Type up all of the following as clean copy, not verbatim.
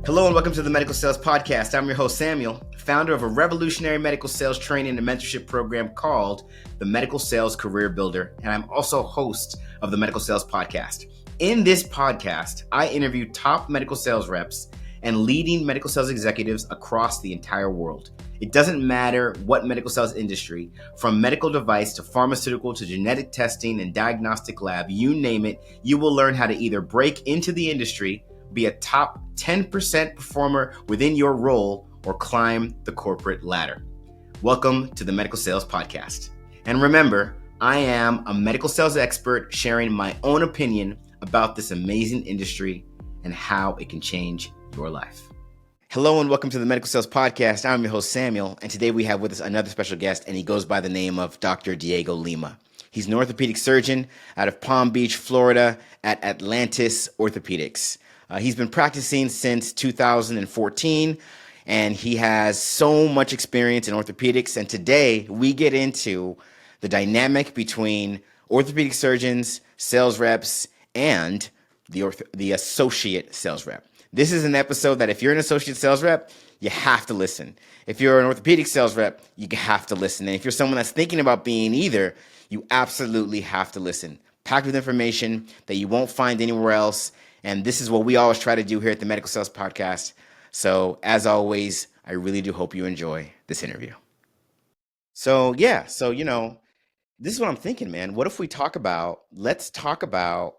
Hello and welcome to the Medical Sales Podcast. I'm your host, Samuel, founder of a revolutionary medical sales training and mentorship program called the Medical Sales Career Builder, and I'm also host of the Medical Sales Podcast. In this podcast, I interview top medical sales reps and leading medical sales executives across the entire world. It doesn't matter what medical sales industry, from medical device to pharmaceutical to genetic testing and diagnostic lab, you name it, you will learn how to either break into the industry, be a top 10% performer within your role, or climb the corporate ladder. Welcome to the Medical Sales Podcast. And remember, I am a medical sales expert sharing my own opinion about this amazing industry and how it can change your life. Hello and welcome to the Medical Sales Podcast. I'm your host, Samuel, and today we have with us another special guest, and he goes by the name of Dr. Diego Lima. He's an orthopedic surgeon out of Palm Beach, Florida at Atlantis Orthopedics. He's been practicing since 2014, and he has so much experience in orthopedics. And today we get into the dynamic between orthopedic surgeons, sales reps, and the associate sales rep. This is an episode that if you're an associate sales rep, you have to listen. If you're an orthopedic sales rep, you have to listen. And if you're someone that's thinking about being either, you absolutely have to listen. Packed with information that you won't find anywhere else. And this is what we always try to do here at the Medical Sales Podcast. So as always, I really do hope you enjoy this interview. So this is what I'm thinking, man. What if let's talk about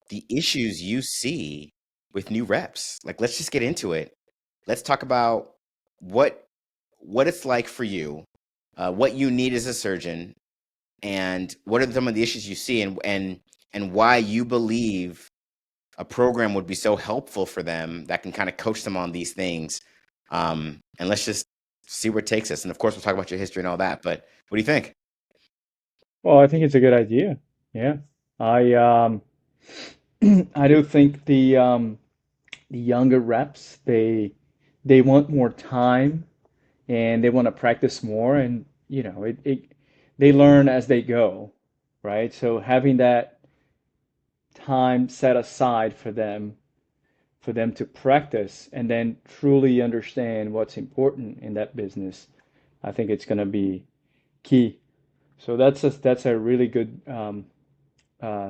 the issues you see with new reps. Like, let's just get into it. Let's talk about what it's like for you, what you need as a surgeon, and what are some of the issues you see, and why you believe a program would be so helpful for them that can kind of coach them on these things. And let's just see where it takes us. And of course, we'll talk about your history and all that. But what do you think? Well, I think it's a good idea. Yeah. I I do think the younger reps they want more time and they want to practice more and they learn as they go, right? So having that time set aside for them to practice and then truly understand what's important in that business, I think it's going to be key. So that's a really good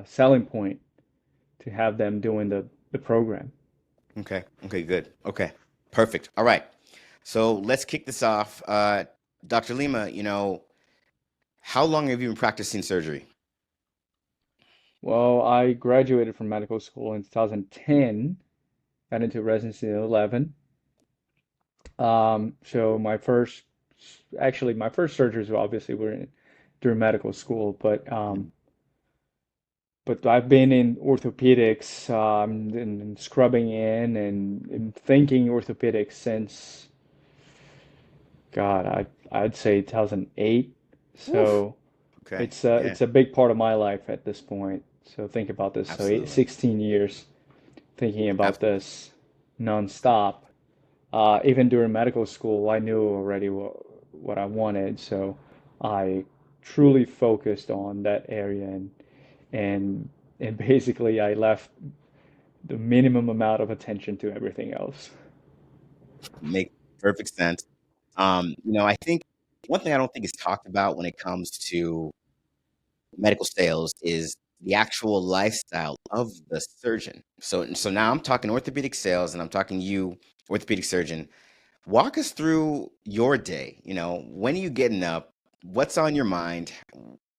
selling point to have them doing the program. Okay. Okay, good. Okay, perfect. All right. So let's kick this off. Dr. Lima, how long have you been practicing surgery? Well, I graduated from medical school in 2010, got into residency in 11. So my first surgeries obviously were during medical school, but I've been in orthopedics, and scrubbing in and thinking orthopedics since, God, I'd say 2008. Oof. So Okay. it's Yeah, a big part of my life at this point. So think about this. So absolutely. 16 years thinking about Absolutely. this nonstop. Even during medical school, I knew already what I wanted. So I truly focused on that area and and basically I left the minimum amount of attention to everything else. Makes perfect sense. I think one thing I don't think is talked about when it comes to medical sales is the actual lifestyle of the surgeon. So now I'm talking orthopedic sales and I'm talking you, orthopedic surgeon. Walk us through your day. When are you getting up? What's on your mind?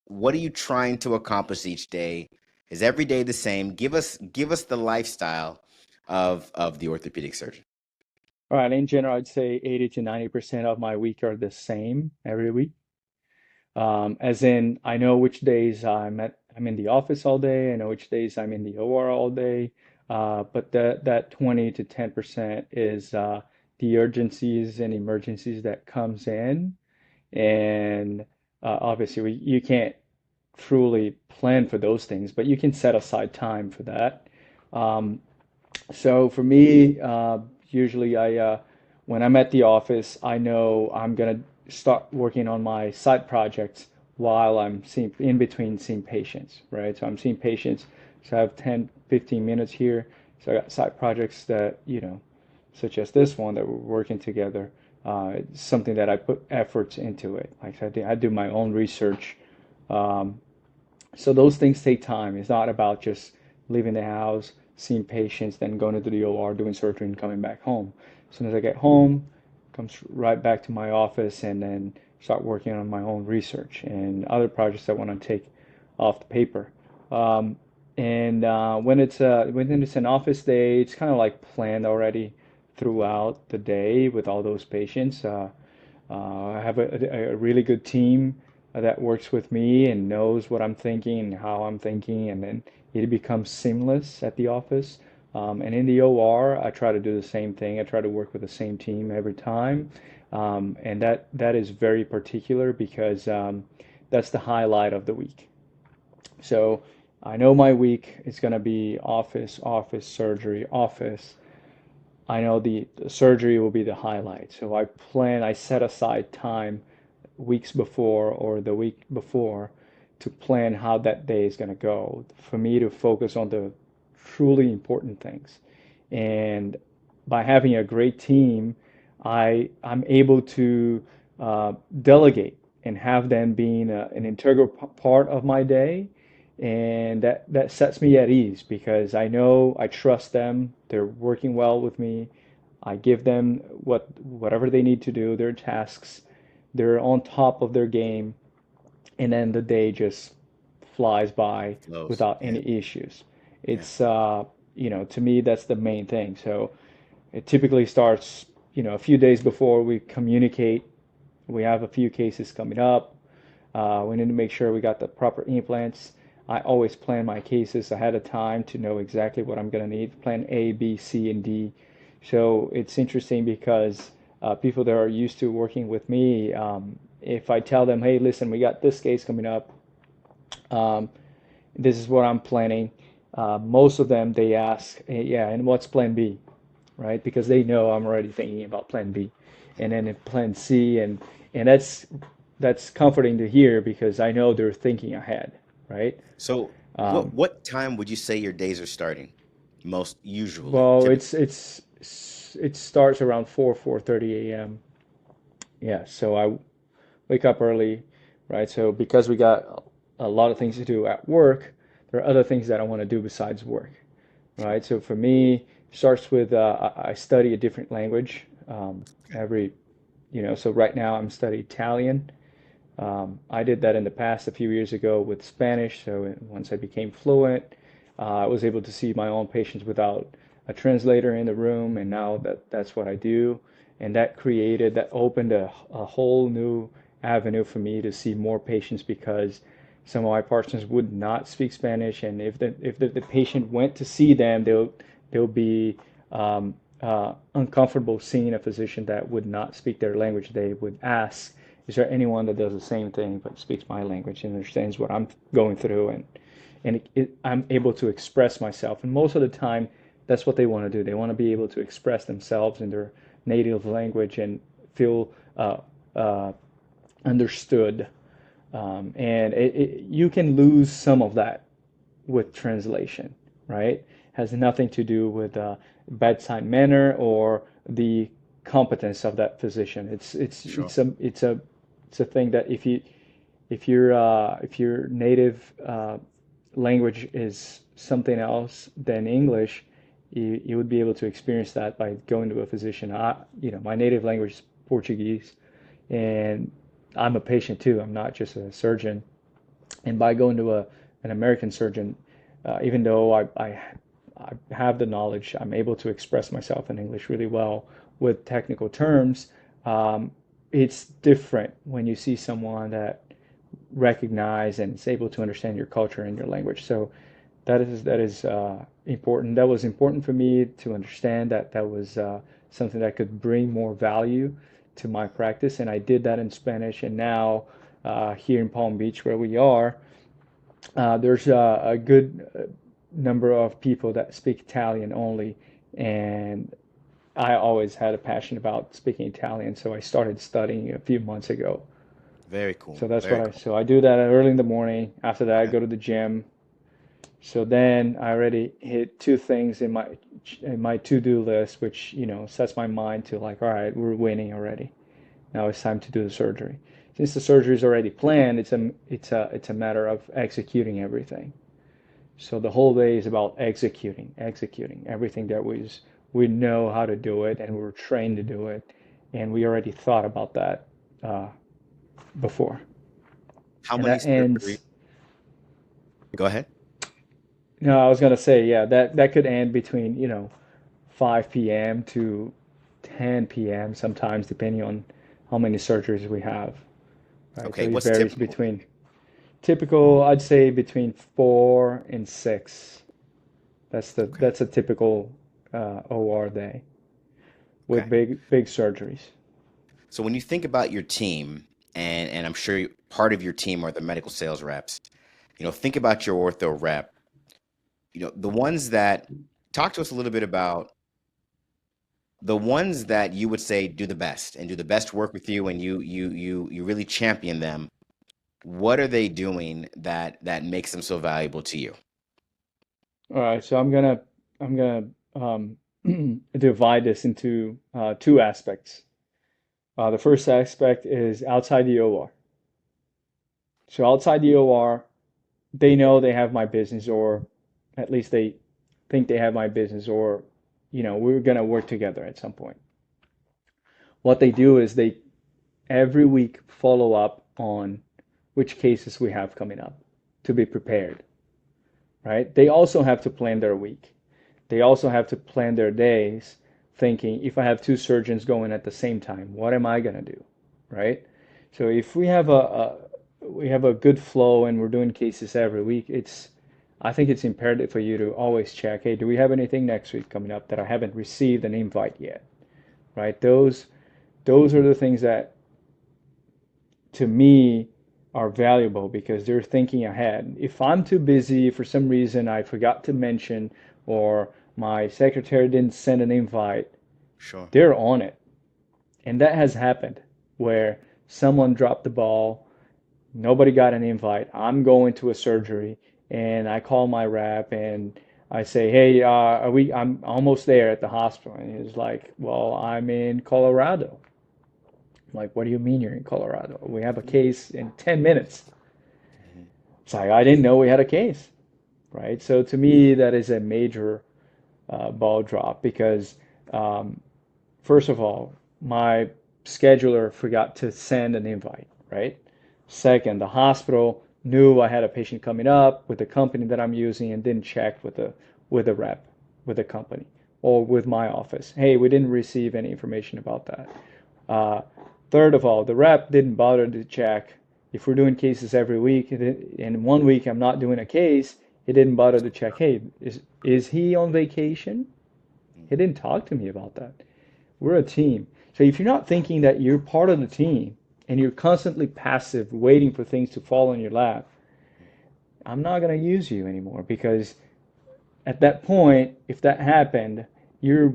What are you trying to accomplish each day? Is every day the same? Give us the lifestyle of the orthopedic surgeon. All right, in general, I'd say 80 to 90% of my week are the same every week. As in, I know which days I'm in the office all day. I know which days I'm in the OR all day. But that 20 to 10% is the urgencies and emergencies that comes in, and obviously you can't truly plan for those things, but you can set aside time for that. Um, so for me, usually when I'm at the office, I know I'm gonna start working on my side projects while I'm seeing in between seeing patients, right? So I'm seeing patients, so I have 10, 15 minutes here. So I got side projects that, such as this one that we're working together, it's something that I put efforts into it. Like I do my own research. Um, so those things take time. It's not about just leaving the house, seeing patients, then going into the OR, doing surgery, and coming back home. As soon as I get home, comes right back to my office, and then start working on my own research and other projects I want to take off the paper. Um, and when it's an office day, it's kind of like planned already throughout the day with all those patients. I have a really good team that works with me and knows what I'm thinking and how I'm thinking, and then it becomes seamless at the office. And in the OR, I try to do the same thing. I try to work with the same team every time, and that is very particular because that's the highlight of the week. So I know my week is going to be office, office, surgery, office. I know the surgery will be the highlight. So I set aside time weeks before or the week before to plan how that day is going to go for me to focus on the truly important things. And by having a great team, I'm able to delegate and have them being an integral part of my day. And that sets me at ease because I know I trust them. They're working well with me. I give them whatever they need to do, their tasks. They're on top of their game, and then the day just flies by Flows. without Yeah. any issues. Yeah. It's to me that's the main thing. So it typically starts, a few days before we communicate. We have a few cases coming up. We need to make sure we got the proper implants. I always plan my cases ahead of time to know exactly what I'm going to need. Plan A, B, C, and D. So it's interesting because people that are used to working with me, if I tell them, hey, listen, we got this case coming up, um, this is what I'm planning. Most of them, they ask, hey, yeah, and what's plan B, right? Because they know I'm already thinking about plan B. And then plan C, and that's comforting to hear because I know they're thinking ahead, right? So Um, what time would you say your days are starting? Most usually, well, typically. it starts around 4:30 a.m. Yeah, so I wake up early, right? So because we got a lot of things to do at work, there are other things that I want to do besides work, Sure. right? So for me, it starts with I study a different language every, so right now I'm studying Italian. I did that in the past a few years ago with Spanish. So once I became fluent, I was able to see my own patients without a translator in the room, and now that's what I do. And that opened a whole new avenue for me to see more patients because some of my partners would not speak Spanish, and if the patient went to see them, they'll be uncomfortable seeing a physician that would not speak their language. They would ask, is there anyone that does the same thing but speaks my language and understands what I'm going through, and I'm able to express myself. And most of the time, that's what they want to do. They want to be able to express themselves in their native language and feel uh, understood. And you can lose some of that with translation, right? Has nothing to do with bedside manner or the competence of that physician. Sure. It's a thing that if your native language is something else than English, you would be able to experience that by going to a physician. My native language is Portuguese, and I'm a patient too. I'm not just a surgeon. And by going to an American surgeon, even though I have the knowledge, I'm able to express myself in English really well with technical terms. Um, it's different when you see someone that recognize and is able to understand your culture and your language. So that is important. That was important for me to understand that was something that could bring more value to my practice, and I did that in Spanish. And now here in Palm Beach, where we are, there's a good number of people that speak Italian only, and I always had a passion about speaking Italian, so I started studying a few months ago. Very cool. So that's what Very I cool. so I do that early in the morning. After that, I Yeah. go to the gym, So then I already hit two things in my to-do list, which, sets my mind to like, all right, we're winning already. Now it's time to do the surgery. Since the surgery is already planned, it's a matter of executing everything. So the whole day is about executing everything that we know how to do it and we're trained to do it, and we already thought about that uh, before. How And many that surgeries? ends. Go ahead. No, I was gonna say, yeah, that could end between 5 p.m. to 10 p.m. sometimes, depending on how many surgeries we have. Right, so Okay, it what's varies typical? between typical, I'd say between 4 and 6. Okay. That's a typical OR day with Okay. big surgeries. So when you think about your team, and I'm sure part of your team are the medical sales reps, think about your ortho rep, the ones that talk to us a little bit about the ones that you would say do the best and do the best work with you and you really champion them. What are they doing that makes them so valuable to you? All right, so I'm gonna divide this into two aspects. The first aspect is outside the OR. So outside the OR, they know they have my business, or at least they think they have my business, or we're gonna work together at some point. What they do is they every week follow up on which cases we have coming up to be prepared, right? They also have to plan their week. They also have to plan their days, thinking if I have two surgeons going at the same time, what am I gonna do, right? So if we have a good flow and we're doing cases every week, I think it's imperative for you to always check, hey, do we have anything next week coming up that I haven't received an invite yet, right? Those are the things that to me are valuable because they're thinking ahead. If I'm too busy for some reason, I forgot to mention, or my secretary didn't send an invite, Sure. they're on it. And that has happened where someone dropped the ball, nobody got an invite. I'm going to a surgery and I call my rep and I say, hey, I'm almost there at the hospital. And he's like, well, I'm in Colorado. I'm like, what do you mean you're in Colorado? We have a case in 10 minutes. Mhm. It's like, I didn't know we had a case, right? So to me, that is a major ball drop because, um, first of all, my scheduler forgot to send an invite, right? Second, the hospital knew I had a patient coming up with the company that I'm using and didn't check with the rep, with the company, or with my office. Hey, we didn't receive any information about that. Uh, Third of all, the rep didn't bother to check if we're doing cases every week. And 1 week I'm not doing a case, he didn't bother to check. Hey, is he on vacation? He Mhm. didn't talk to me about that. We're a team. So if you're not thinking that you're part of the team and you're constantly passive, waiting for things to fall in your lap, I'm not going to use you anymore because at that point, if that happened, you're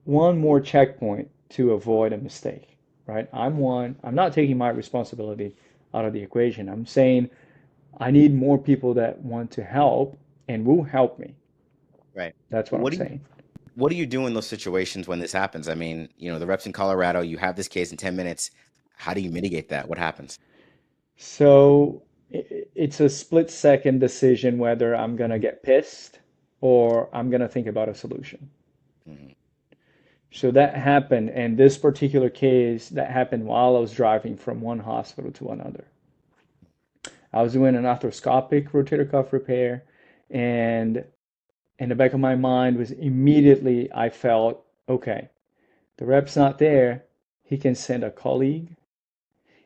one more checkpoint to avoid a mistake, right? I'm not taking my responsibility out of the equation. I'm saying I need more people that want to help and will help me. Right. That's what I'm What do you saying. what do you do in those situations when this happens? I mean, the reps in Colorado, you have this case in 10 minutes. How do you mitigate that? What happens? So it's a split second decision whether I'm gonna get pissed or I'm gonna think about a solution. Hmm. So that happened, and this particular case that happened while I was driving from one hospital to another. I was doing an arthroscopic rotator cuff repair, and in the back of my mind was immediately I felt, okay, the rep's not there. He can send a colleague,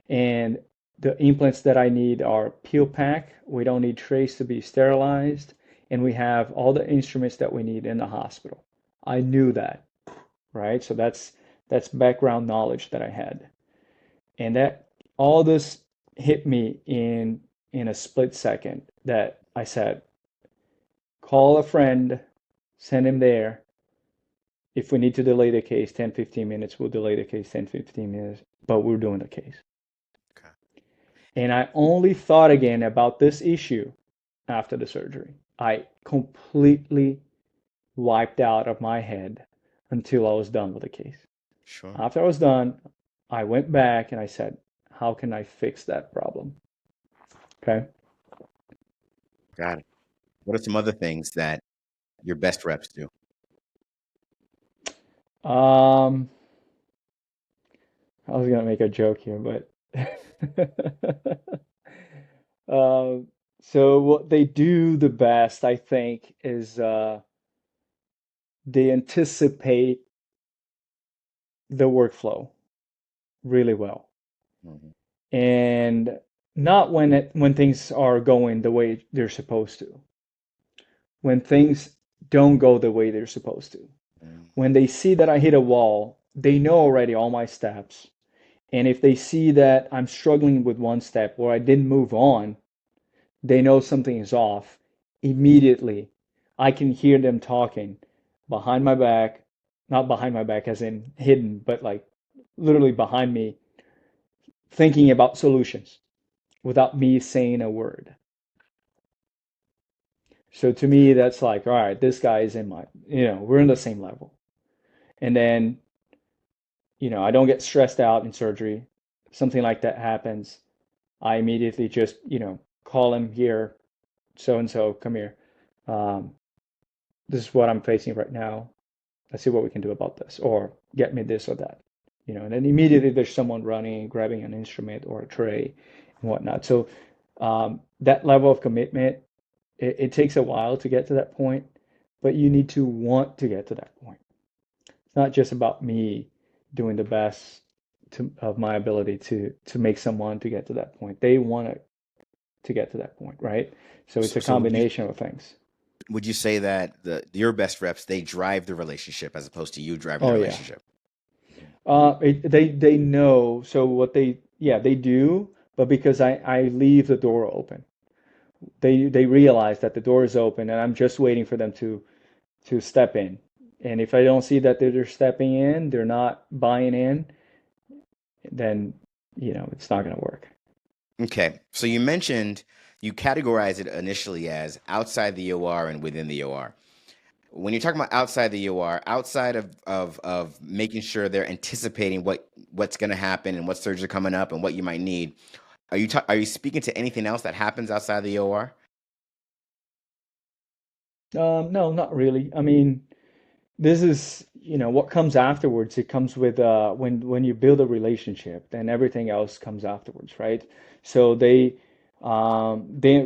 and the implants that I need are peel pack. We don't need trays to be sterilized, and we have all the instruments that we need in the hospital. I knew that, right? So that's background knowledge that I had. And that all this hit me in a split second that I said, call a friend, send him there. If we need to delay the case 10, 15 minutes, we'll delay the case 10, 15 minutes, but we're doing the case. Okay. And I only thought again about this issue after the surgery. I completely wiped out of my head until I was done with the case. Sure. After I was done, I went back and I said, how can I fix that problem? Okay. Got it. What are some other things that your best reps do? Um, I was gonna make a joke here, but um, so what they do the best, I think, is they anticipate the workflow really well. Mhm. And not when things are going the way they're supposed to. When things don't go the way they're supposed to. Mm. When they see that I hit a wall, they know already all my steps. And if they see that I'm struggling with one step or I didn't move on, they know something is off. Immediately, I can hear them talking behind my back, not behind my back as in hidden, but like literally behind me, thinking about solutions without me saying a word. So to me, that's like, all right, this guy is in my, we're in the same level. And then, I don't get stressed out in surgery. Something like that happens. I immediately just, call him here, so and so, come here. Um, this is what I'm facing right now. Let's see what we can do about this, or get me this or that. And then immediately there's someone running, grabbing an instrument or a tray and whatnot. So that level of commitment, it takes a while to get to that point, but you need to want to get to that point. It's not just about me doing the best of my ability to make someone to get to that point. They want to get to that point, right? So it's So, a so combination of things. would you say that your best reps, they drive the relationship as opposed to you driving the Oh yeah. relationship? They know. So what they do, but because I leave the door open, they realize that the door is open and I'm just waiting for them to step in. And if I don't see that they're stepping in, they're not buying in, then it's not going to work. Okay. So you mentioned you categorize it initially as outside the OR and within the OR. When you're talking about outside the OR, outside of making sure they're anticipating what's going to happen and what surgeries are coming up and what you might need, are you speaking to anything else that happens outside the OR? No, not really. I mean, this is, what comes afterwards. It comes with when you build a relationship, then everything else comes afterwards, right? So they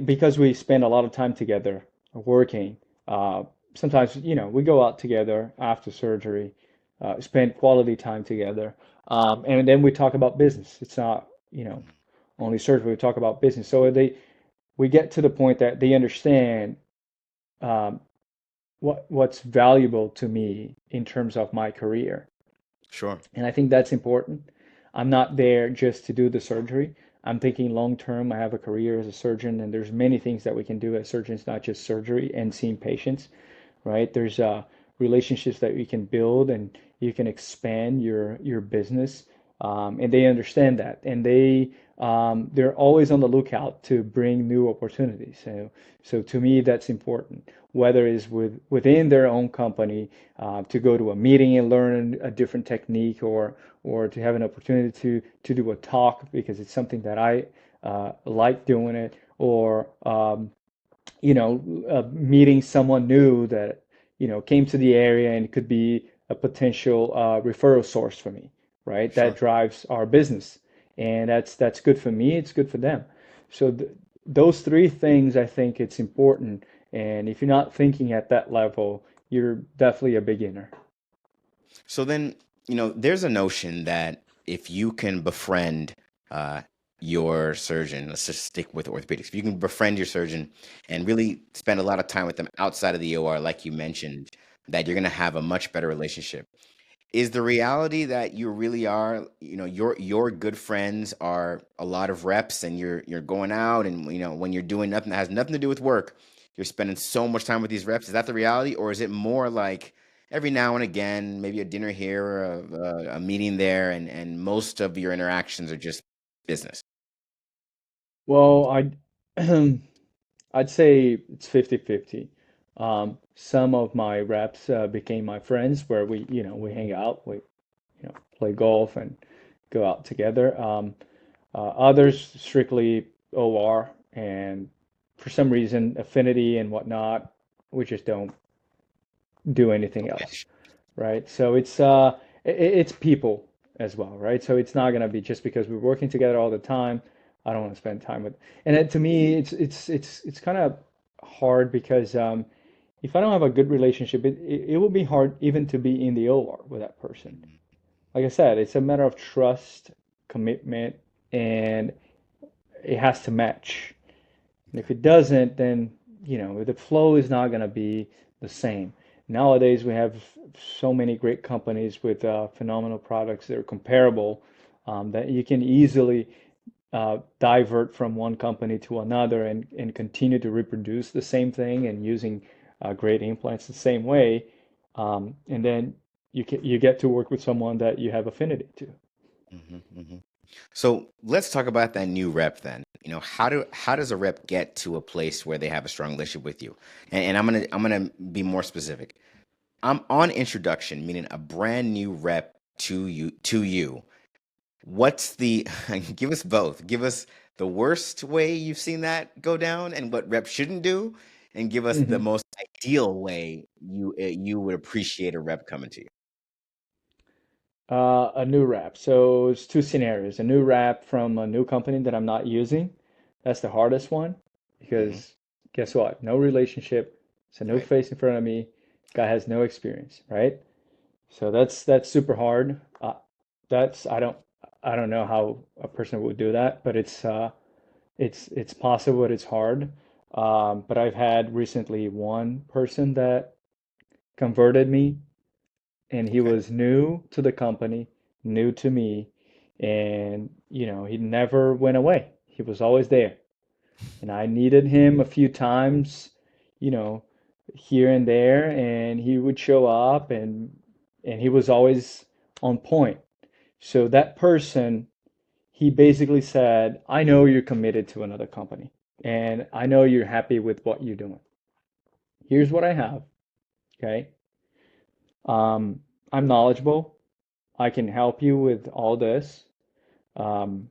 because we spend a lot of time together working. Uh, Sometimes, we go out together after surgery, spend quality time together, and then we talk about business. It's not, only surgery. We talk about business. So we get to the point that they understand. Um, what's valuable to me in terms of my career. Sure. And I think that's important. I'm not there just to do the surgery. I'm thinking long term. I have a career as a surgeon, and there's many things that we can do as surgeons, not just surgery and seeing patients, right? There's relationships that you can build, and you can expand your business, and they understand that, and they're always on the lookout to bring new opportunities. So to me, that's important. Whether it's within their own company, to go to a meeting and learn a different technique, or to have an opportunity to do a talk because it's something that I like doing it, or meeting someone new that, came to the area and could be a potential referral source for me, right? That Sure. drives our business. And that's good for me, it's good for them. So those three things, I think it's important. And if you're not thinking at that level, you're definitely a beginner. So then, there's a notion that if you can befriend uh, your surgeon, let's just stick with orthopedics. If you can befriend your surgeon and really spend a lot of time with them outside of the OR, like you mentioned, that you're going to have a much better relationship. Is the reality that you really are, your good friends are a lot of reps and you're going out and when you're doing nothing that has nothing to do with work, you're spending so much time with these reps. Is that the reality, or is it more like every now and again, maybe a dinner here or a meeting there, and most of your interactions are just business? Well, I I'd say it's 50-50. Some of my reps became my friends where we hang out, we play golf and go out together. Others strictly OR, and for some reason, affinity and whatnot, we just don't do anything else, right? So it's people as well, right? So it's not gonna be just because we're working together all the time. I don't want to spend time with, and to me, it's kind of hard because if I don't have a good relationship, it will be hard even to be in the OR with that person. Like I said, it's a matter of trust, commitment, and it has to match. And if it doesn't, then the flow is not going to be the same. Nowadays, we have so many great companies with phenomenal products that are comparable, that you can easily divert from one company to another and continue to reproduce the same thing and using great implants the same way. And then you get to work with someone that you have affinity to. Hmm. So let's talk about that new rep then. How does a rep get to a place where they have a strong relationship with you? And I'm gonna be more specific. I'm on introduction, meaning a brand new rep to you. What's the give us both. Give us the worst way you've seen that go down and what reps shouldn't do, and give us the Mhm. most ideal way you would appreciate a rep coming to you. A new wrap. So it's two scenarios. A new wrap from a new company that I'm not using. That's the hardest one Hmm. because guess what? No relationship. It's a new Right. face in front of me. Guy Right. has no experience, right? So that's super hard. That's I don't know how a person would do that, but it's possible, but it's hard. But I've had recently one person that converted me, and he Okay. was new to the company, new to me, and he never went away. He was always there, and I needed him a few times, you know, here and there, and he would show up, and he was always on point. So that person, he basically said, I know you're committed to another company, and I know you're happy with what you're doing. Here's what I have, okay? Um, I'm knowledgeable. I can help you with all this. Um,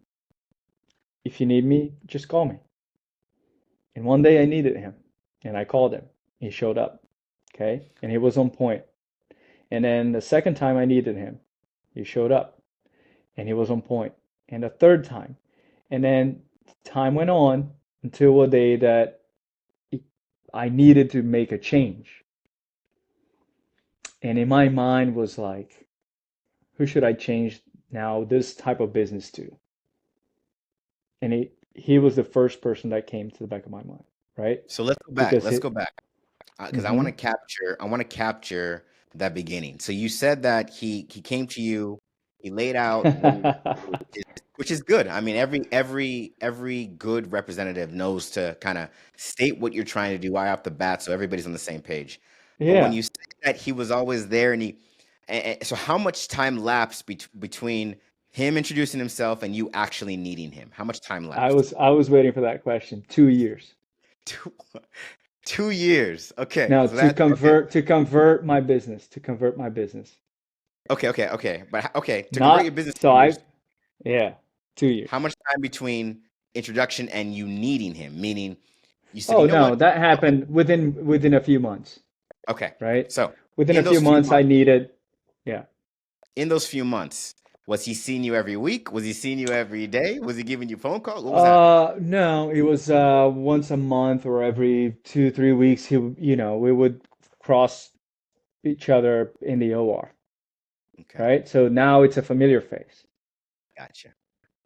if you need me, just call me. And one day I needed him, and I called him. He showed up, okay? And he was on point. And then the second time I needed him, he showed up, and he was on point. And the third time, and then time went on until a day that I needed to make a change. And in my mind was like, who should I change now this type of business to? And he was the first person that came to the back of my mind, right? So let's go back. Because Let's it, go back. Because I want hmm to capture that beginning. So you said that he came to you, he laid out what he wanted to do, which is good. I mean, every good representative knows to kind of state what you're trying to do right off the bat, so everybody's on the same page. But when yeah, you said that he was always there, so how much time lapsed between him introducing himself and you actually needing him? How much time I lapsed? was I was waiting for that question. 2 years. Two, 2 years. Okay, Now so that okay. to convert my business, to convert my business. Okay. But okay, to convert your Not business so 2 years, I Yeah, two how years. much time between introduction and you needing him? Meaning, you said, Oh you know no, what? that happened within a few months, Okay, right? so Within a in few those few months I months, needed, yeah. was he seeing you every week? Was he seeing you every day? Was he giving you phone calls? What was happening? No, it was once a month or every 2, 3 weeks. We would cross each other in the OR, Okay, right? So now it's a familiar face, gotcha.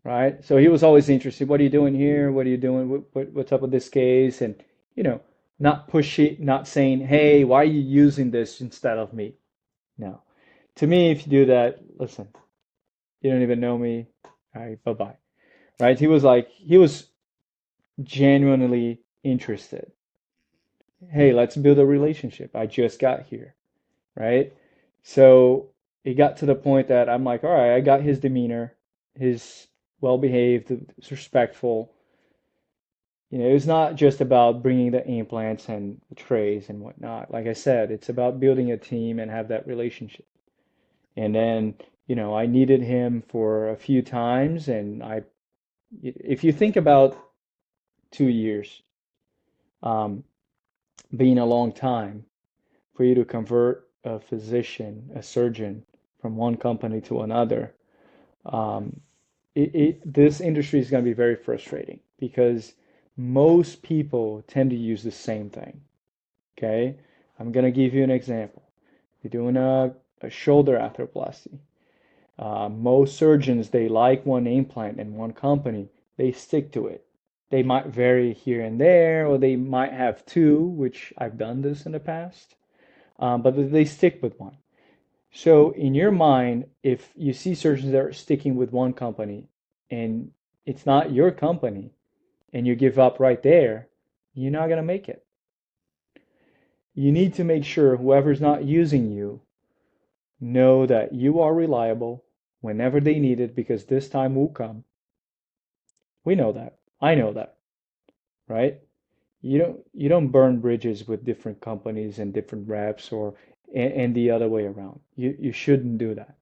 right? So he was always interested. What are you doing here? What are you doing? What's up with this case? And you know, not pushy, not saying, "Hey, why are you using this instead of me?" No. To me, if you do that, listen, you don't even know me. All right, bye-bye. Right? He was genuinely interested. Hey, let's build a relationship. I just got here, right? So it got to the point that I'm like, all right, I got his demeanor, his well behaved, respectful. it's not just about bringing the implants and the trays and whatnot. Like I said, it's about building a team and have that relationship. And then, I needed him for a few times, and if you think about 2 years, um, being a long time for you to convert a physician, a surgeon from one company to another, um, this industry is going to be very frustrating because most people tend to use the same thing. Okay, I'm going to give you an example. You're doing a shoulder arthroplasty. Most surgeons, they like one implant in one company, they stick to it. They might vary here and there, or they might have two, which I've done this in the past, but they stick with one. So in your mind, if you see surgeons that are sticking with one company and it's not your company and you give up right there, you're not going to make it. You need to make sure whoever's not using you know that you are reliable whenever they need it because this time will come. We know that. I know that, right? You don't burn bridges with different companies and different reps or and the other way around. You shouldn't do that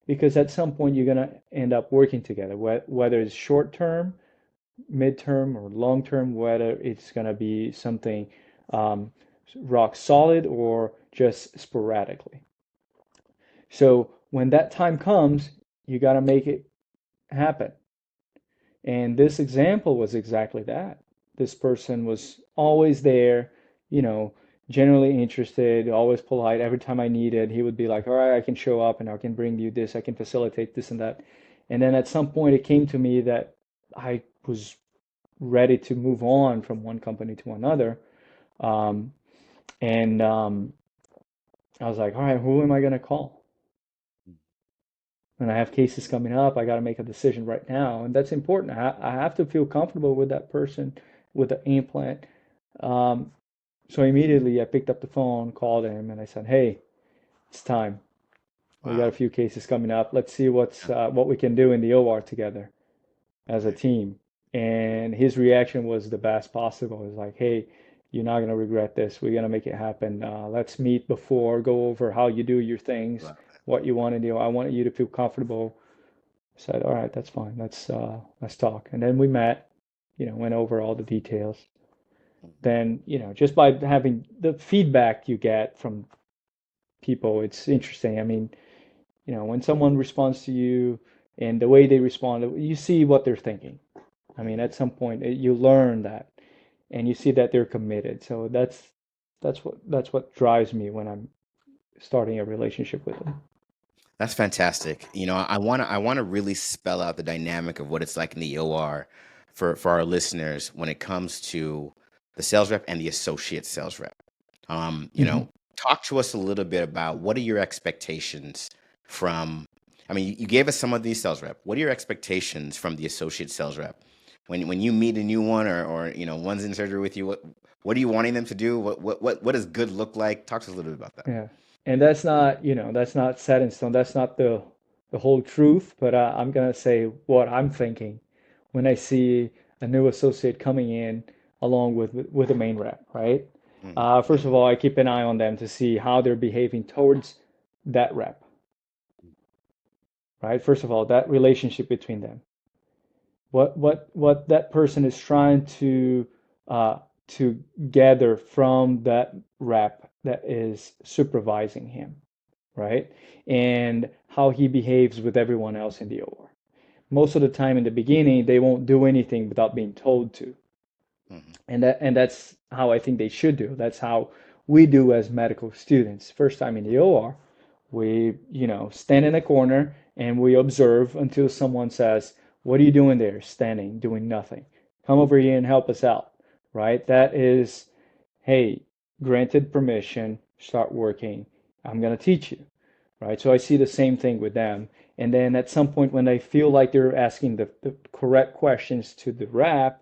because at some point you're gonna end up working together, whether it's short term, mid-term, or long term, whether it's gonna be something um, rock solid or just sporadically. So when that time comes, you gotta make it happen. And this example was exactly that. This person was always there, you know, generally interested, always polite. Every time I needed, he would be like, all right, I can show up and I can bring you this, I can facilitate this and that. And then at some point, it came to me that I was ready to move on from one company to another. Um, and I was like, all right, who am I going to call? And I have cases coming up. I got to make a decision right now, and that's important. I have to feel comfortable with that person with the implant. Um, so immediately I picked up the phone, called him, and I said, "Hey, it's time. We got a Wow. few cases coming up. Let's see what we can do in the OR together as a Right. team." And his reaction was the best possible. It was like, "Hey, you're not gonna regret this. We're gonna make it happen. Let's meet before, go over how you do your things, Love it. what you want to do. I want you to feel comfortable." Said, all right, that's fine. Let's talk. And then we met, went over all the details. Then, just by having the feedback you get from people, it's interesting. I mean, when someone responds to you and the way they respond, you see what they're thinking. I mean, at some point, you learn that and you see that they're committed. So that's what drives me when I'm starting a relationship with them. That's fantastic. I want to really spell out the dynamic of what it's like in the OR for our listeners when it comes to the sales rep and the associate sales rep. Hmm. Talk to us a little bit about what are your expectations from, I mean, you gave us some of these sales rep. What are your expectations from the associate sales rep? When you meet a new one or one's in surgery with you, what are you wanting them to do? What does good look like? Talk to us a little bit about that. Yeah. And that's not set in stone. That's not the whole truth, but I'm gonna say what I'm thinking when I see a new associate coming in along with the main rep, right? Hmm. First of all, I keep an eye on them to see how they're behaving towards that rep, right? First of all, that relationship between them. What that person is trying uh, to gather from that rep that is supervising him, right? And how he behaves with everyone else in the OR. Most of the time in the beginning, they won't do anything without being told to. Hmm. And that's how I think they should do. That's how we do as medical students. First time in the OR, we, stand in a corner and we observe until someone says, "What are you doing there? Standing, doing nothing. Come over here and help us out." Right? That is, hey, granted permission, start working. I'm going to teach you. Right? So I see the same thing with them. And then at some point when they feel like they're asking the correct questions to the rep,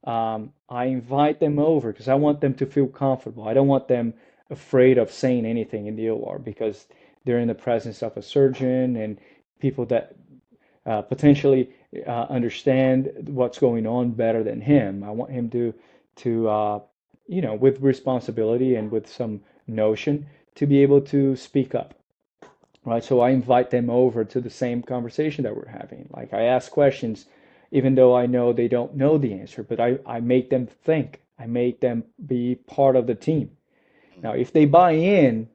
I invite them over because I want them to feel comfortable. I don't want them afraid of saying anything in the OR because they're in the presence of a surgeon and people that potentially understand what's going on better than him. I want him to with responsibility and with some notion to be able to speak up, right? So I invite them over to the same conversation that we're having. Like I ask questions, even though I know they don't know the answer, but I make them think. I make them be part of the team. Now, if they buy in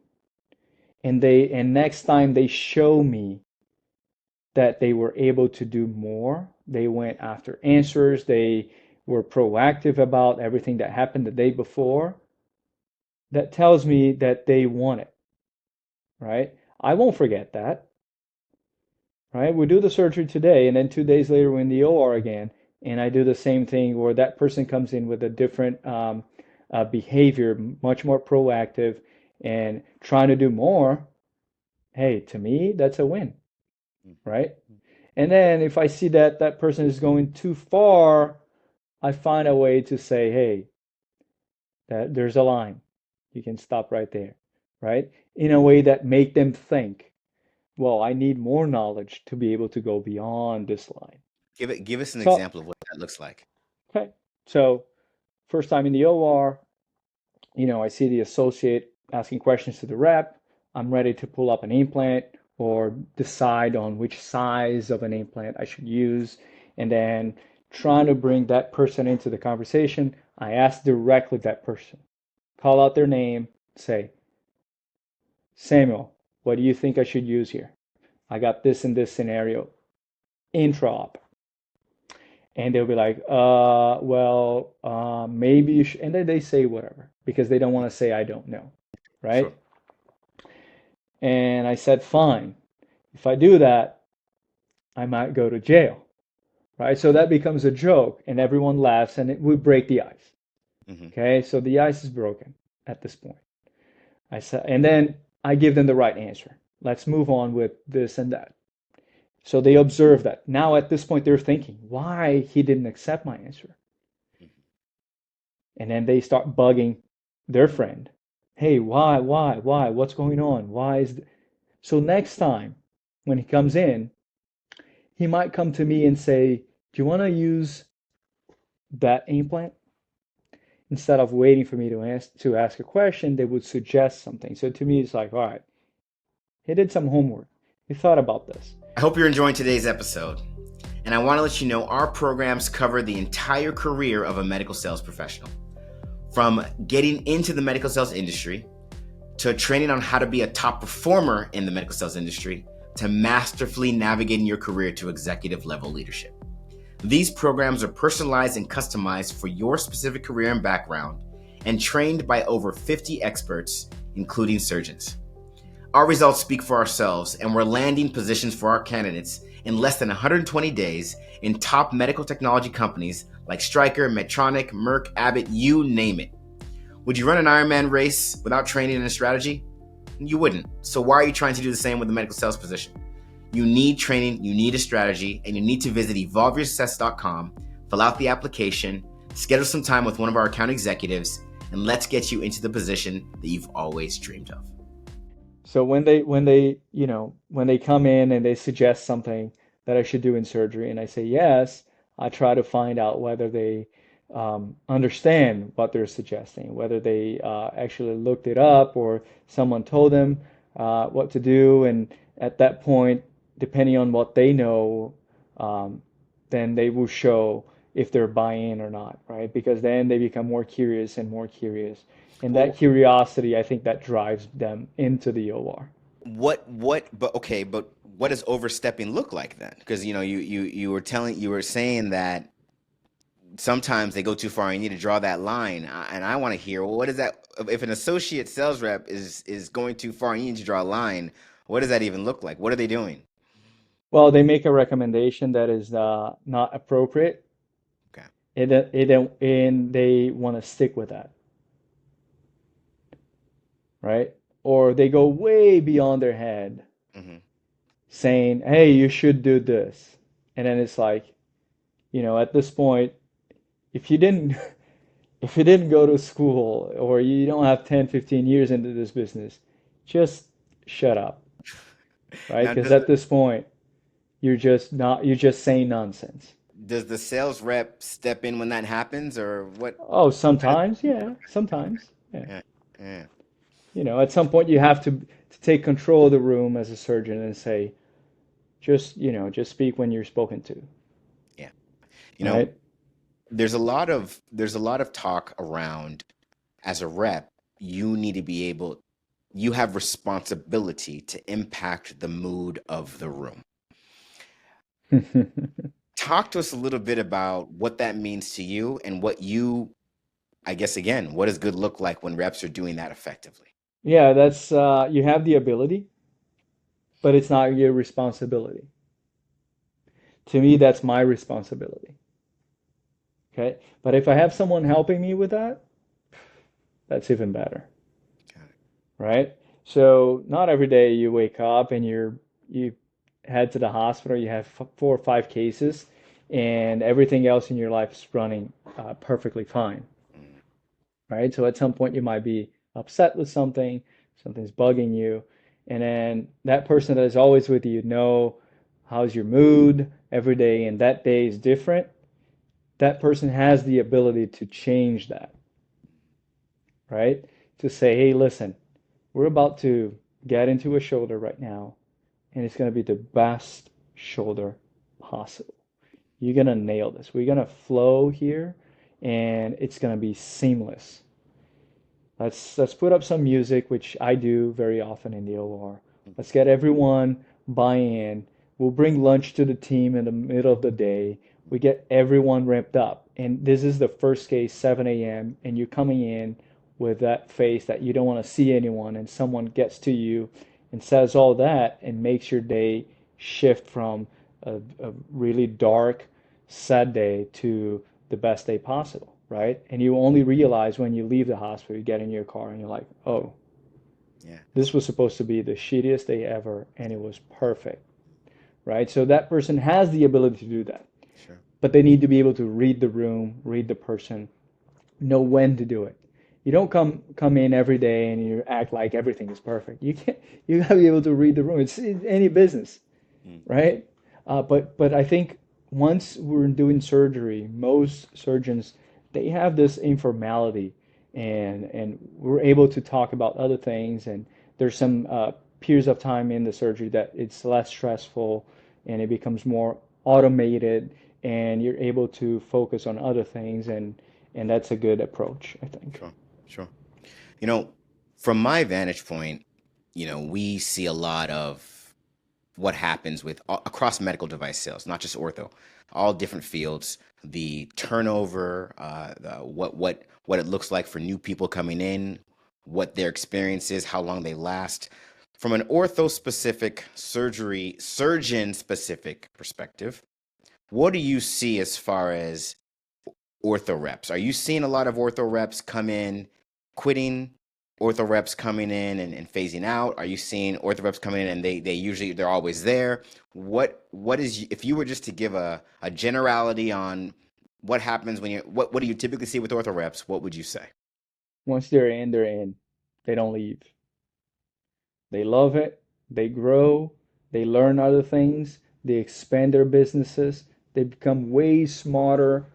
and next time they show me that they were able to do more, they went after answers, they were proactive about everything that happened the day before, that tells me that they want it, right? I won't forget that, right? We do the surgery today, and then 2 days later we're in the OR again, and I do the same thing where that person comes in with a different behavior, much more proactive, and trying to do more. Hey, to me, that's a win, right? And then if I see that that person is going too far, I find a way to say, hey, that there's a line. You can stop right there, right? In a way that make them think, well, I need more knowledge to be able to go beyond this line. Give us an So, example of what that looks like. okay. So first time in the OR, I see the associate asking questions to the rep. I'm ready to pull up an implant or decide on which size of an implant I should use. And then trying to bring that person into the conversation, I ask directly that person, call out their name, say, Samuel, what do you think I should use here? I got this in this scenario, intra-op. And they'll be like, well, maybe you should. And then they say whatever because they don't want to say, I don't know. Sure. Right. And I said, fine. If I do that, I might go to jail. Right. So that becomes a joke and everyone laughs and it would break the ice. Hmm. Okay. So the ice is broken at this point. I said, and then I give them the right answer. Let's move on with this and that. So they observe that. Now at this point, they're thinking, why he didn't accept my answer? And then they start bugging their friend. Hey, why? What's going on? Why is so next time when he comes in, he might come to me and say, do you want to use that implant? Instead of waiting for me to ask a question, they would suggest something. So to me, it's like, all right, he did some homework. He thought about this. I hope you're enjoying today's episode. And I want to let you know our programs cover the entire career of a medical sales professional. From getting into the medical sales industry, to training on how to be a top performer in the medical sales industry, to masterfully navigating your career to executive level leadership. These programs are personalized and customized for your specific career and background, and trained by over 50 experts, including surgeons. Our results speak for ourselves, and we're landing positions for our candidates in less than 120 days in top medical technology companies like Stryker, Medtronic, Merck, Abbott, you name it. Would you run an Ironman race without training and a strategy? You wouldn't. So why are you trying to do the same with a medical sales position? You need training, you need a strategy, and you need to visit evolveyoursuccess.com, fill out the application, schedule some time with one of our account executives, and let's get you into the position that you've always dreamed of. So when they come in and they suggest something that I should do in surgery, and I say yes, I try to find out whether they understand what they're suggesting, whether they actually looked it up or someone told them what to do, and at that point, depending on what they know, then they will show if they're buying or not, right? Because then they become more curious and more curious. And that Well, curiosity, I think that drives them into the OR. but what does overstepping look like then? Because you were saying that sometimes they go too far and you need to draw that line. And I want to hear, well, what is that? If an associate sales rep is going too far and you need to draw a line, what does that even look like? What are they doing? Well, they make a recommendation that is not appropriate, Okay. and they want to stick with that, right? Or they go way beyond their head, Hmm. saying, "Hey, you should do this," and then it's like, at this point, if you didn't if you didn't go to school or you don't have 10, 15 years into this business, just shut up, right? Now, Because does at it, this point, you're just saying nonsense. Does the sales rep step in when that happens, or what? Oh, sometimes, yeah, sometimes, yeah. Yeah, yeah, At some point you have to take control of the room as a surgeon and say, just speak when you're spoken to, yeah. You know, right? there's a lot of talk around as a rep, you need to be able, you have responsibility to impact the mood of the room. Talk to us a little bit about what that means to you and what you, I guess, again, what does good look like when reps are doing that effectively? Yeah, that's you have the ability, but it's not your responsibility. To me, that's my responsibility. Okay? But if I have someone helping me with that, that's even better, Got it. right? So not every day you wake up and you head to the hospital, you have 4 or 5 cases, and everything else in your life is running perfectly fine, Mm, right? So at some point you might be upset with something, something's bugging you, and then that person that is always with you know how's your mood every day, and that day is different. That person has the ability to change that, right? To say, hey, listen, we're about to get into a shoulder right now, and it's going to be the best shoulder possible. You're going to nail this. We're going to flow here, and it's going to be seamless. Let's put up some music, which I do very often in the OR. Let's get everyone buy in. We'll bring lunch to the team in the middle of the day. We get everyone ramped up. And this is the first case, 7 a.m., and you're coming in with that face that you don't want to see anyone, and someone gets to you and says all that and makes your day shift from a really dark, sad day to the best day possible, right? And you only realize when you leave the hospital, you get in your car and you're like, oh, yeah, this was supposed to be the shittiest day ever, and it was perfect, right? So that person has the ability to do that, sure. but they need to be able to read the room, read the person, know when to do it. You don't come in every day and you act like everything is perfect. You can't. You gotta be able to read the room. It's in any business, Mm, right? But I think once we're doing surgery, most surgeons they have this informality, and we're able to talk about other things. And there's some periods of time in the surgery that it's less stressful, and it becomes more automated, and you're able to focus on other things, and that's a good approach, I think. sure, sure. You know, from my vantage point, we see a lot of what happens with across medical device sales, not just ortho, all different fields, the turnover, what it looks like for new people coming in, what their experience is, how long they last. From an ortho specific surgeon specific perspective, what do you see as far as ortho reps? Are you seeing a lot of ortho reps come in, quitting? Ortho reps coming in and phasing out? Are you seeing ortho reps coming in and they're always there? What is, if you were just to give a generality on what happens when what do you typically see with ortho reps? What would you say? Once they're in, they're in. They don't leave. They love it. They grow. They learn other things. They expand their businesses. They become way smarter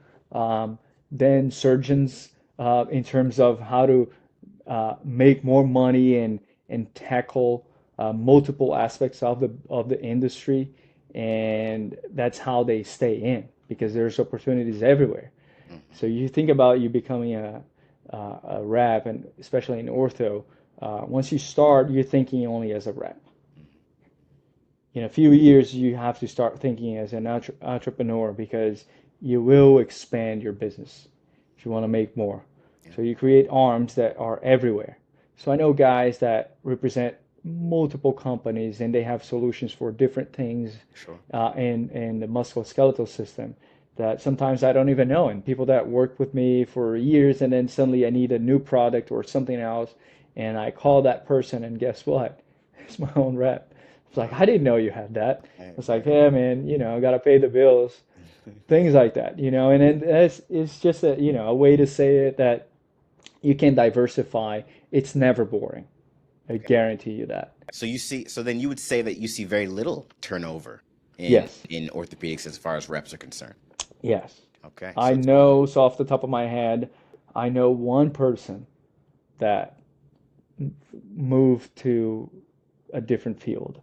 than surgeons in terms of how to make more money and tackle multiple aspects of the industry. And that's how they stay in because there's opportunities everywhere. Hmm. So you think about you becoming a rep, and especially in ortho, once you start, you're thinking only as a rep. In a few years, you have to start thinking as an entrepreneur because you will expand your business if you want to make more. Yeah, So you create arms that are everywhere. So I know guys that represent multiple companies and they have solutions for different things sure. in the musculoskeletal system that sometimes I don't even know. And people that worked with me for years and then suddenly I need a new product or something else, and I call that person, and guess what? It's my own rep. It's like, Wow. I didn't know you had that. Right, It's like, right. yeah, man, I got to pay the bills, things like that, and it's just a way to say it that you can diversify. It's never boring. I Okay. guarantee you that. So then you would say that you see very little turnover Yes, in orthopedics as far as reps are concerned. yes. Okay, I so it's know, so off the top of my head, I know one person that moved to a different field.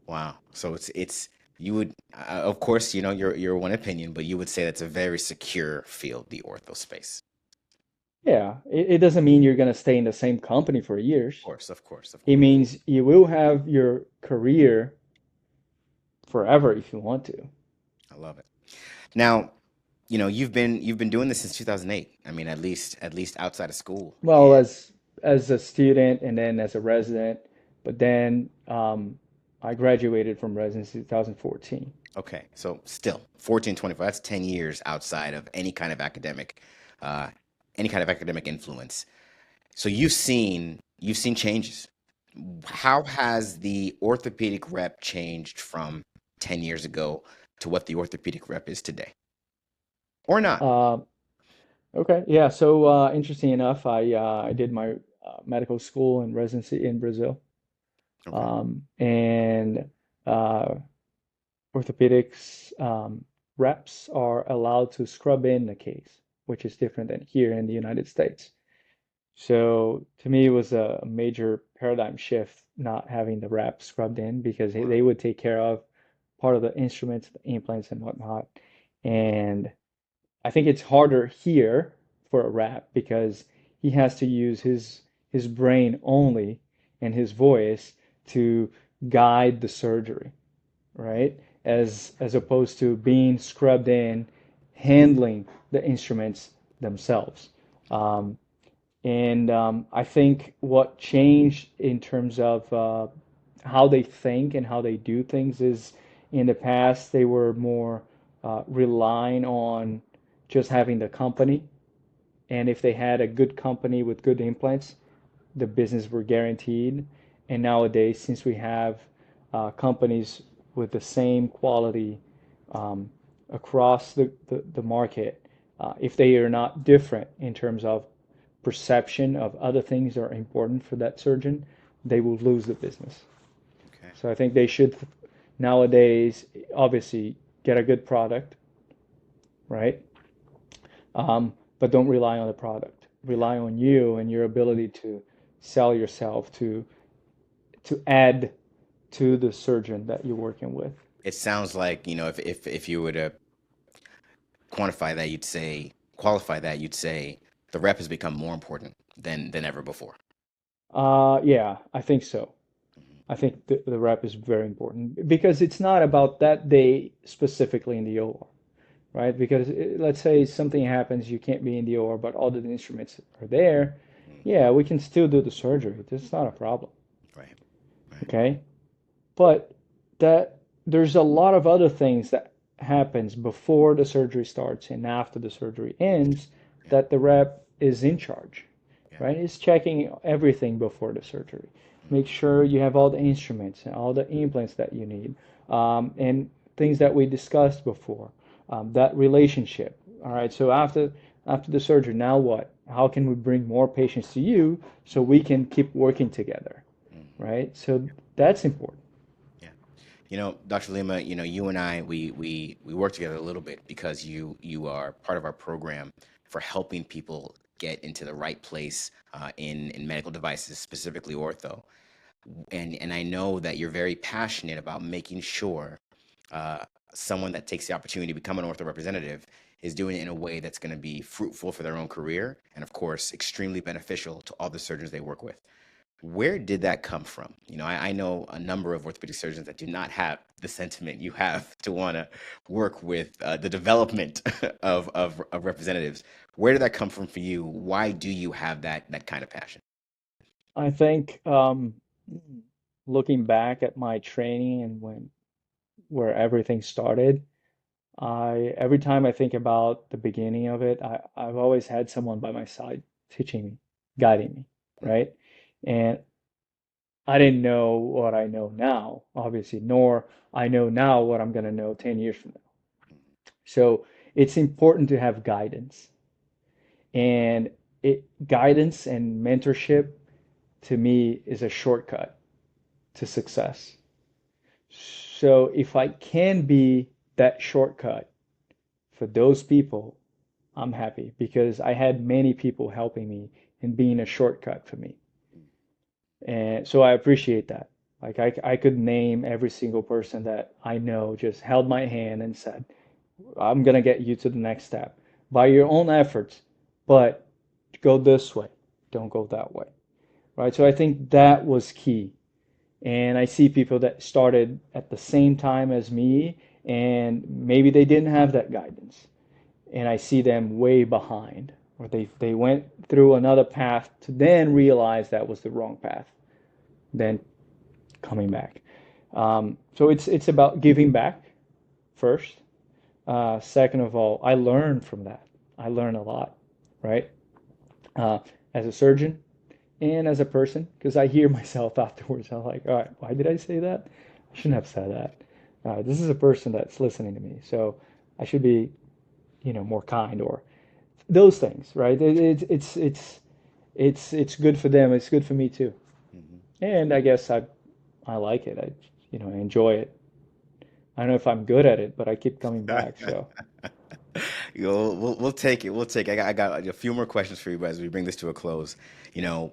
wow. So it's you would of course, you know, your one opinion, but you would say that's a very secure field, the ortho space. Yeah, it doesn't mean you're going to stay in the same company for Of years. course, of course, of It course. means you will have your career forever if you want to. I love it. Now, you know, you've been doing this since 2008. I mean, at least outside of school. Well, And as a student and then as a resident, but then I graduated from residency in 2014. okay, so still 14, 25, that's 10 years outside of uh any kind of academic influence. So you've seen changes. How has the orthopedic rep changed from 10 years ago to what the orthopedic rep is today? Or not? Uh, okay, yeah. So interesting enough, I did my medical school and residency in Brazil, Okay. and orthopedics reps are allowed to scrub in the case, which is different than here in the United States. So to me, it was a major paradigm shift not having the rep scrubbed in because Wow. they would take care of part of the instruments, the implants, and whatnot. And I think it's harder here for a rep because he has to use his brain only and his voice to guide the surgery, right? As opposed to being scrubbed in, handling the instruments themselves. Um, and I think what changed in terms of how they think and how they do things is in the past they were more relying on just having the company. And if they had a good company with good implants, the business were guaranteed. And nowadays, since we have companies with the same quality um, across the market, if they are not different in terms of perception of other things that are important for that surgeon, they will lose the business. Okay. So I think they should nowadays obviously get a good product, right? But don't rely on the product. Yeah. Rely on you and your ability to sell yourself to add to the surgeon that you're working with. It sounds like, you know, if you were to quantify that, qualify that, you'd say the rep has become more important than ever before. Yeah, I think so. Mhm. I think the rep is very important because it's not about that day specifically in the OR, right? Because let's say something happens, you can't be in the OR, but all the instruments are there. Mhm. Yeah, we can still do the surgery. That's not a problem, Right. Right. okay? But that there's a lot of other things that happens before the surgery starts and after the surgery ends Yeah. that the rep is in charge, Yeah. right? It's checking everything before the surgery. Make Mhm. sure you have all the instruments and all the implants that you need, and things that we discussed before. That relationship. All right. So after the surgery, now what? How can we bring more patients to you so we can keep working together, Mhm. right? So that's important. Yeah. You know, Dr. Lima, you know, you and I, we work together a little bit because you are part of our program for helping people get into the right place in medical devices, specifically ortho. And I know that you're very passionate about making sure uh, someone that takes the opportunity to become an ortho representative is doing it in a way that's going to be fruitful for their own career and, of course, extremely beneficial to all the surgeons they work with. Where did that come from? You know, I know a number of orthopedic surgeons that do not have the sentiment you have to want to work with the development of representatives. Where did that come from for you? Why do you have that kind of passion? I think looking back at my training and when where everything started, I every time I think about the beginning of it, I've always had someone by my side teaching me, guiding me, right? And I didn't know what I know now, obviously, nor I know now what I'm going to know 10 years from now. So it's important to have guidance. And guidance and mentorship to me is a shortcut to success. So if I can be that shortcut for those people, I'm happy because I had many people helping me and being a shortcut for me. And so I appreciate that. Like I could name every single person that I know just held my hand and said, I'm gonna get you to the next step by your own efforts, but go this way, don't go that way. Right? So I think that was key. And I see people that started at the same time as me, and maybe they didn't have that guidance. And I see them way behind, or they went through another path to then realize that was the wrong path, then coming back. So it's about giving back first. Second of all, I learn from that. I learn a lot, right? Uh, as a surgeon, and as a person, because I hear myself afterwards. I'm like, all right, why did I say that? I shouldn't have said that. This is a person that's listening to me, so I should be, more kind or those things, right? It's good for them. It's good for me too, Mhm. and I guess I like it. I enjoy it. I don't know if I'm good at it, but I keep coming back. So We'll take it. We'll take it. I got a few more questions for you as we bring this to a close. You know,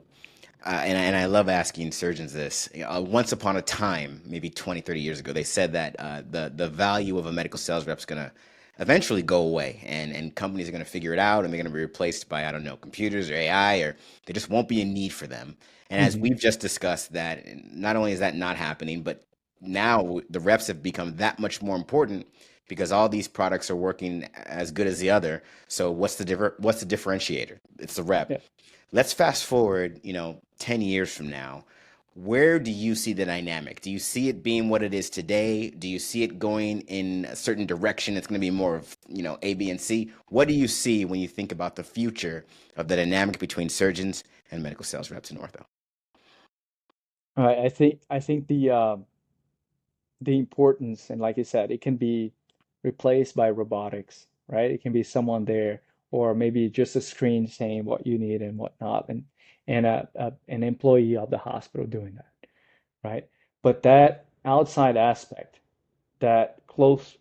and I love asking surgeons this. Once upon a time, maybe 20, 30 years ago, they said that the value of a medical sales rep is going to eventually go away, and companies are going to figure it out, and they're going to be replaced by, I don't know, computers or AI, or there just won't be a need for them. And as mhm. we've just discussed, that not only is that not happening, but now the reps have become that much more important because all these products are working as good as the other. So what's the differentiator? It's the rep. Yeah. Let's fast forward, 10 years from now. Where do you see the dynamic? Do you see it being what it is today? Do you see it going in a certain direction? It's going to be more of, A, B, and C. What do you see when you think about the future of the dynamic between surgeons and medical sales reps in ortho? All right. I think the importance, and like I said, it can be replaced by robotics, right? It can be someone there, or maybe just a screen saying what you need and whatnot, and an employee of the hospital doing that, right? But that outside aspect, that close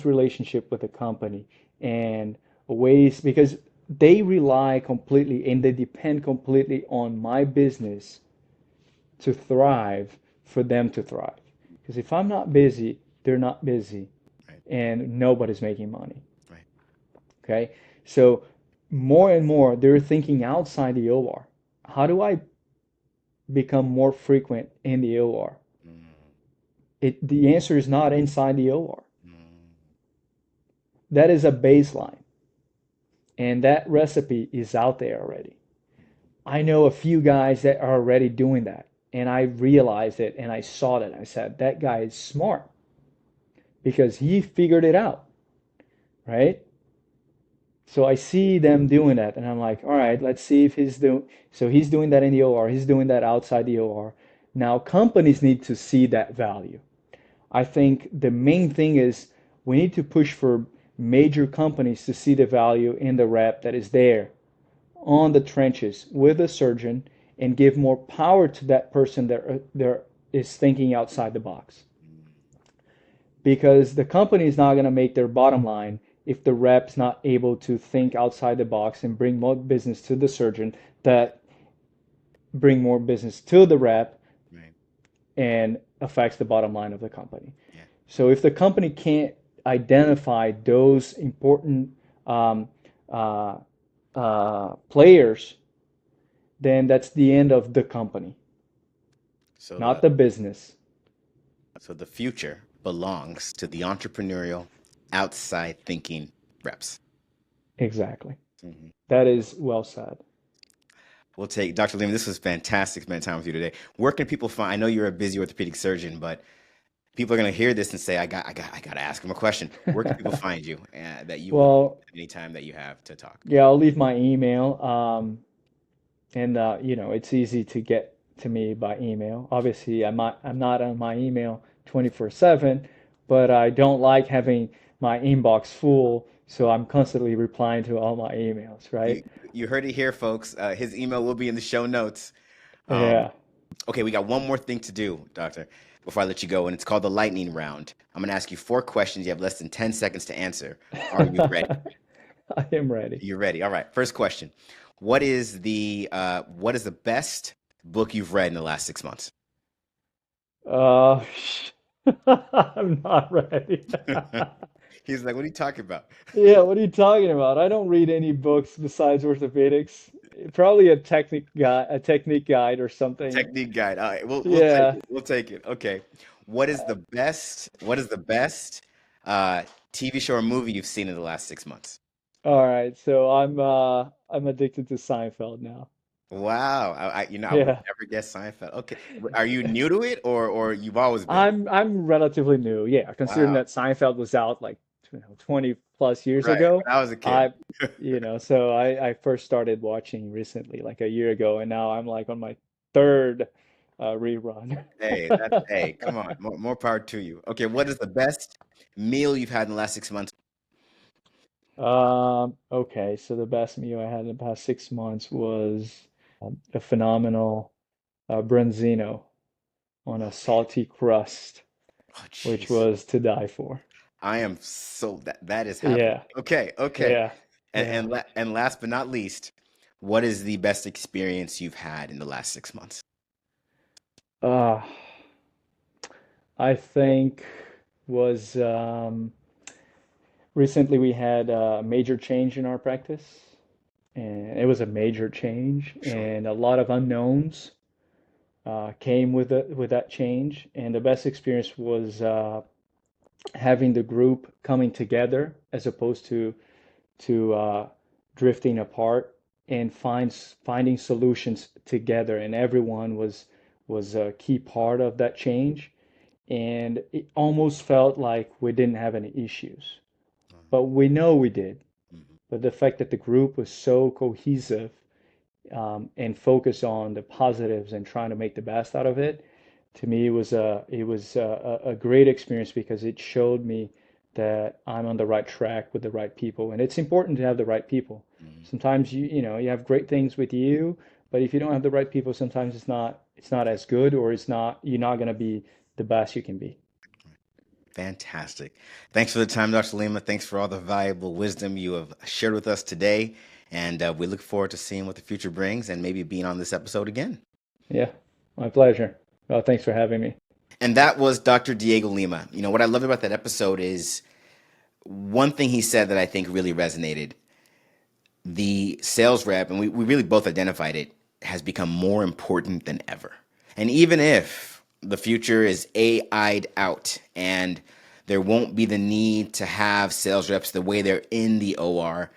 relationship with the company, and ways because they rely completely and they depend completely on my business to thrive for them to thrive. Because if I'm not busy, they're not busy Right, and nobody's making money. right. Okay. So more and more they're thinking outside the OR. How do I become more frequent in the OR? Mm, The answer is not inside the OR. mm, That is a baseline. And that recipe is out there already. I know a few guys that are already doing that. And I realized it and I saw that. I said, that guy is smart because he figured it out, right? So I see them doing that, and I'm like, all right, let's see if he's doing. So he's doing that in the OR. He's doing that outside the OR. Now companies need to see that value. I think the main thing is we need to push for major companies to see the value in the rep that is there on the trenches with the surgeon and give more power to that person that is thinking outside the box. mm. Because the company is not going to make their bottom line if the rep's not able to think outside the box and bring more business to the surgeon Right, that bring more business to the rep right. and affects the bottom line of the company. Yeah. So if the company can't identify those important um, uh, players, then that's the end of the company, So not the the business. so the future belongs to the entrepreneurial, outside thinking reps. Exactly. Mhm. That is well said. We'll take Dr. Lehman. This was fantastic spending time with you today. Where can people find? I know you're a busy orthopedic surgeon, but people are going to hear this and say, I got to ask him a question. Where can people find you that you would Well, any time that you have to talk? yeah, I'll leave my email. And it's easy to get to me by email. Obviously, I'm not on my email 24/7, but I don't like having my inbox full, so I'm constantly replying to all my emails, right? You you heard it here, folks. His email will be in the show notes. Um, Yeah. okay, we got one more thing to do, Doctor. before I let you go, and it's called the lightning round. I'm going to ask you 4 questions. You have less than 10 seconds to answer. Are you ready? I am ready. You're ready. All right. First question. What is the best book you've read in the last 6 months? Uh, I'm not ready. He's like, what are you talking about? Yeah, what are you talking about? I don't read any books besides orthopedics. Probably a technique guide or something. Technique guide. All right, we'll take Yeah. it. We'll take it. Okay. What is the best uh TV show or movie you've seen in the last 6 months? All right. So I'm addicted to Seinfeld now. Wow. I would have Yeah. never guessed Seinfeld. Okay. Are you new to it or you've always been? I'm relatively new. Yeah, considering Wow. that Seinfeld was out like 20 plus years Right. ago. When I was a kid. I so I first started watching recently, like a year ago, and now I'm like on my third rerun. Hey, come on. More power to you. Okay, what is the best meal you've had in the last 6 months? Okay, so the best meal I had in the past 6 months was a phenomenal branzino on a Okay. salty crust, Oh, which jeez. was to die for. I am so that is happening. Yeah, Okay, okay. yeah, And yeah. and la and last but not least, what is the best experience you've had in the last 6 months? Uh, I think was recently we had a major change in our practice, and it was a major change, Sure. and a lot of unknowns came with that change. And the best experience was having the group coming together as opposed to drifting apart and finding solutions together. And everyone was a key part of that change. And it almost felt like we didn't have any issues, but we know we did. Mhm. But the fact that the group was so cohesive and focused on the positives and trying to make the best out of it, to me it was a great experience because it showed me that I'm on the right track with the right people, and it's important to have the right people. Mhm. Sometimes you have great things with you, but if you don't have the right people, sometimes it's not as good, or you're not going to be the best you can be. Fantastic. Thanks for the time, Dr. Lima. Thanks for all the valuable wisdom you have shared with us today. And we look forward to seeing what the future brings and maybe being on this episode again. Yeah, my pleasure. Well, thanks for having me. And that was Dr. Diego Lima. What I loved about that episode is one thing he said that I think really resonated. The sales rep, and we really both identified it, has become more important than ever. And even if the future is AI'd out and there won't be the need to have sales reps the way they're in the OR,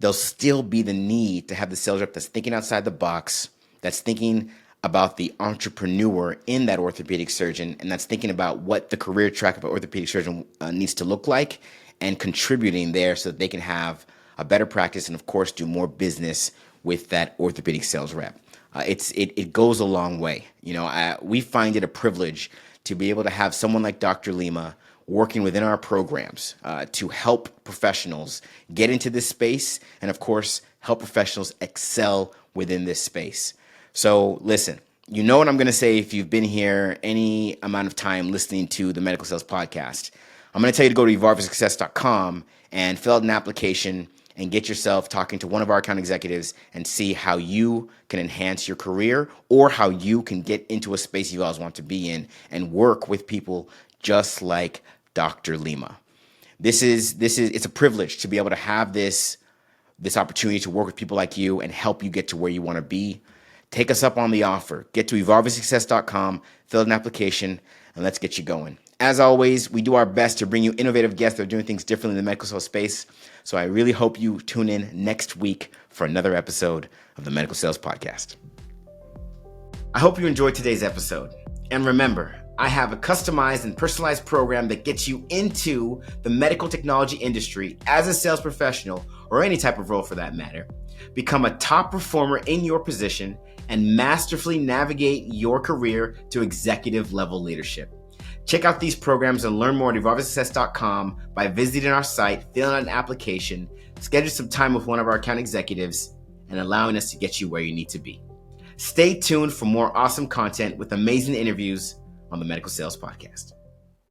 there'll still be the need to have the sales rep that's thinking outside the box, that's thinking about the entrepreneur in that orthopedic surgeon, and that's thinking about what the career track of an orthopedic surgeon needs to look like and contributing there so that they can have a better practice and, of course, do more business with that orthopedic sales rep. It goes a long way. We find it a privilege to be able to have someone like Dr. Lima working within our programs to help professionals get into this space and, of course, help professionals excel within this space. So, listen, you know what I'm going to say if you've been here any amount of time listening to the Medical Sales Podcast. I'm going to tell you to go to evolvesuccess.com and fill out an application and get yourself talking to one of our account executives and see how you can enhance your career or how you can get into a space you always want to be in and work with people just like Dr. Lima. It's a privilege to be able to have this opportunity to work with people like you and help you get to where you want to be. Take us up on the offer. Get to evolvesuccess.com, fill out an application, and let's get you going. As always, we do our best to bring you innovative guests that are doing things differently in the medical sales space. So I really hope you tune in next week for another episode of the Medical Sales Podcast. I hope you enjoyed today's episode. And remember, I have a customized and personalized program that gets you into the medical technology industry as a sales professional or any type of role for that matter. Become a top performer in your position and masterfully navigate your career to executive level leadership. Check out these programs and learn more at evolvesuccess.com by visiting our site, filling out an application, schedule some time with one of our account executives, and allowing us to get you where you need to be. Stay tuned for more awesome content with amazing interviews on the Medical Sales Podcast.